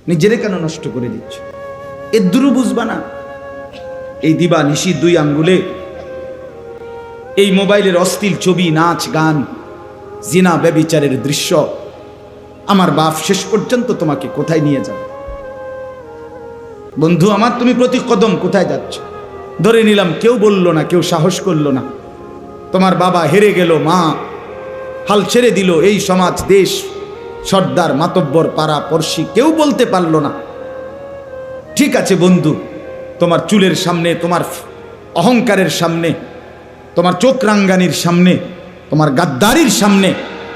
নিজেরে কেন নষ্ট করে দিচ্ছ? এর দূরও বুঝবা না? এই দিবা নিশি 2 আঙ্গুলে এই মোবাইলের অশ্লীল ছবি, নাচ, গান, জিনা, ব্যভিচারের দৃশ্য, আমার বাপ শেষ পর্যন্ত তোমাকে কোথায় নিয়ে যাবে? বন্ধু আমার, তুমি প্রতি কদম কোথায় যাচ্ছ? ধরে নিলাম কেউ বলল না, কেউ সাহস করলো না, তোমার বাবা হেরে গেল, মা হাল ছেড়ে দিল, এই সমাজ, দেশ, সর্দার, মাতব্বর, পাড়া পড়শি কেউ বলতে পারলো না। ঠিক আছে বন্ধু, তোমার চুলের সামনে, তোমার অহংকারের সামনে, তোমার চোখ রাঙ্গানির সামনে, তোমার গাদ্দারির সামনে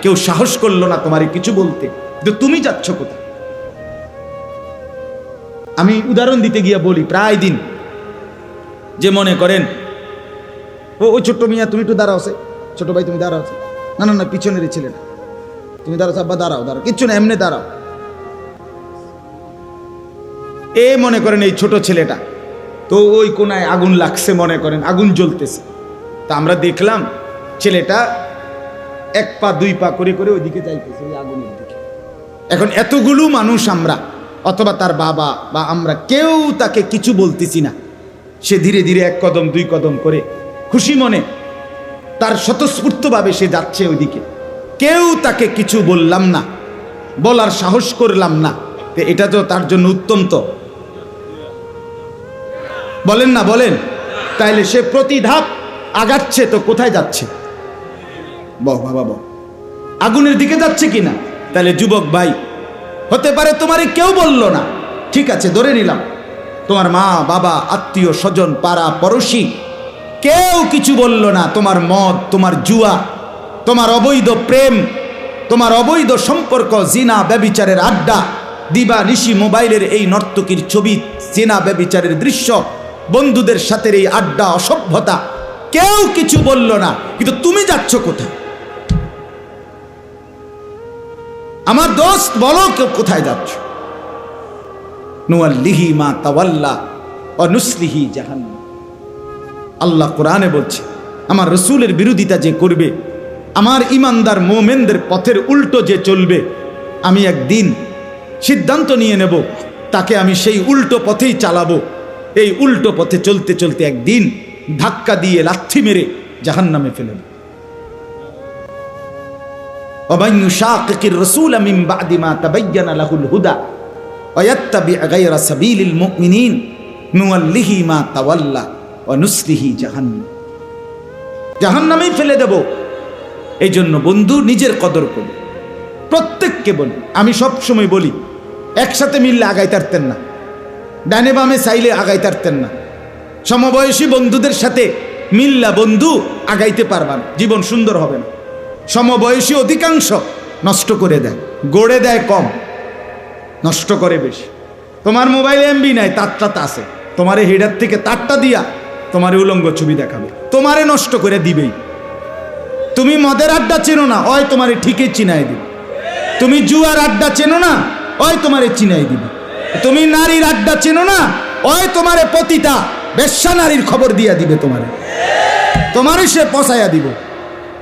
কেউ সাহস করলো না তোমারে কিছু বলতে, কিন্তু তুমি যাচ্ছ কোথায়? আমি উদাহরণ দিতে গিয়ে বলি প্রায় দিন, যে মনে করেন ও ছোট্ট মিয়া তুমি একটু দাঁড়াও, ছোট ভাই তুমি দাঁড়াও, না না না পিছনের ছেলেটা তুমি দাঁড়াও, আব্বা দাঁড়াও, দাঁড়াও, কিচ্ছু না, এমনি দাঁড়াও। এ মনে করেন এই ছোট ছেলেটা, তো ওই কোনায় আগুন লাগছে, মনে করেন আগুন জ্বলতেছে, তা আমরা দেখলাম ছেলেটা 1 পা 2 পা করে করে ওইদিকে যাইতেছে, ওই আগুনের দিকে। এখন এতগুলো মানুষ আমরা, অথবা তার বাবা বা আমরা, কেউ তাকে কিছু বলতেছি না, সে ধীরে ধীরে 1 কদম 2 কদম করে খুশি মনে তার স্বতঃস্ফূর্তভাবে সে যাচ্ছে ওইদিকে, কেউ তাকে কিছু বললাম না, বলার সাহস করলাম না, এটা তো তার জন্য উত্তম। তো বলেন না, বলেন? তাইলে সে প্রতি ধাপ আগাচ্ছে, তো কোথায় যাচ্ছে? বাবা আগুনের দিকে যাচ্ছে কিনা? তাহলে যুবক ভাই, হতে পারে তোমারে কেউ বলল না, ঠিক আছে ধরে নিলাম তোমার মা বাবা, আত্মীয় স্বজন, পাড়া পড়শি কেউ কিছু বলল না, তোমার মদ, তোমার জুয়া, তোমার অবৈধ প্রেম, তোমার অবৈধ সম্পর্ক, জিনা ব্যভিচারের আড্ডা, দিবা নিশি মোবাইলের এই নর্তকীর ছবি, জিনা ব্যভিচারের দৃশ্য, বন্ধুদের সাথে এই আড্ডা, অসভ্যতা, কেউ কিছু বলল না, কিন্তু তুমি যাচ্ছ কোথায়? আমার দোস্ত বলো, কেউ কোথায় যাচ্ছ? নুয়াল্লিহি মা তাওয়াল্লা ওয়া নুসলিহি জাহান্নাম। আল্লাহ কোরআনে বলছে, আমার রসুলের বিরোধিতা যে করবে, আমার ইমানদার মোমেনদের পথের উল্টো যে চলবে, আমি একদিন সিদ্ধান্ত নিয়ে নেব, তাকে আমি সেই উল্টো পথেই চালাবো। এই উল্টো পথে চলতে চলতে একদিন ধাক্কা দিয়ে লাথি মেরে জাহান্নামে ফেলে দেব। ومن يشاقق الرسول من بعد ما تبين له الهدى ويتبع غير سبيل المؤمنين نوله ما تولى ونصله جهنم। জাহান্নামেই ফেলে দেব। এই জন্য বন্ধু নিজের কদর করুন। প্রত্যেককে বলি, আমি সব সময় বলি, একসাথে মিললে আগাইতে পারতেন না, ডানে বামে চাইলে আগাইতে পারতেন না। সমবয়সী বন্ধুদের সাথে মিল্লা বন্ধু আগাইতে পারবেন, জীবন সুন্দর হবে না। সমবয়সী অধিকাংশ নষ্ট করে দেয়, গড়ে দেয় কম, নষ্ট করে বেশি। তোমার মোবাইলে এমবি নাই, তারটা আছে, তোমারে হেডার থেকে তারটা দিয়া তোমারে উলঙ্গ ছবি দেখাবে, তোমারে নষ্ট করে দিবেই। তুমি মদের আড্ডা চেনো না, ওই তোমারে ঠিকই চিনাই দিবে। তুমি জুয়ার আড্ডা চেনো না, ওই তোমারে চিনাই দিবে। তুমি নারীর আড্ডা চেনো না, ওই তোমারে পতিতা বেশ্যা নারীর খবর দিয়া দিবে, তোমারে সে পচাইয়া দিব।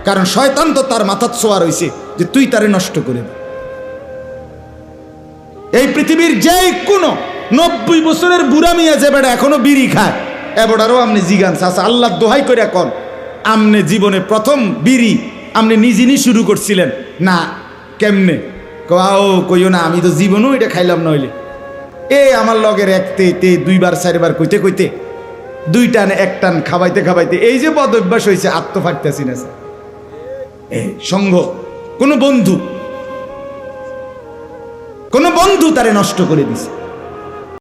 কারণ শয়তান তো তার মাথার ছোঁয়া রয়েছে যে তুই তারে নষ্ট করে দে। এই পৃথিবীর যে কোনো 90 বছরের বুড়া মিয়া যে বেড়া এখনো বিড়ি খায়, এবারও আপনি জিগান চাচা, আল্লাহ দোহাই করে কন, আমনে জীবনে প্রথম বিড়ি আপনি নিজেই শুরু করছিলেন না? কেমনে? কইও না, আমি তো জীবনও এটা খাইলাম না। হইলে আমার লগের একতে 2বার 4বার কইতে কইতে 2 টান 1 টান খাবাইতে খাবাইতে এই যে বদ অভ্যাস হয়েছে, আত্মফাটতেছি না সঙ্গ। কোন বন্ধু তারে নষ্ট করে দিছে।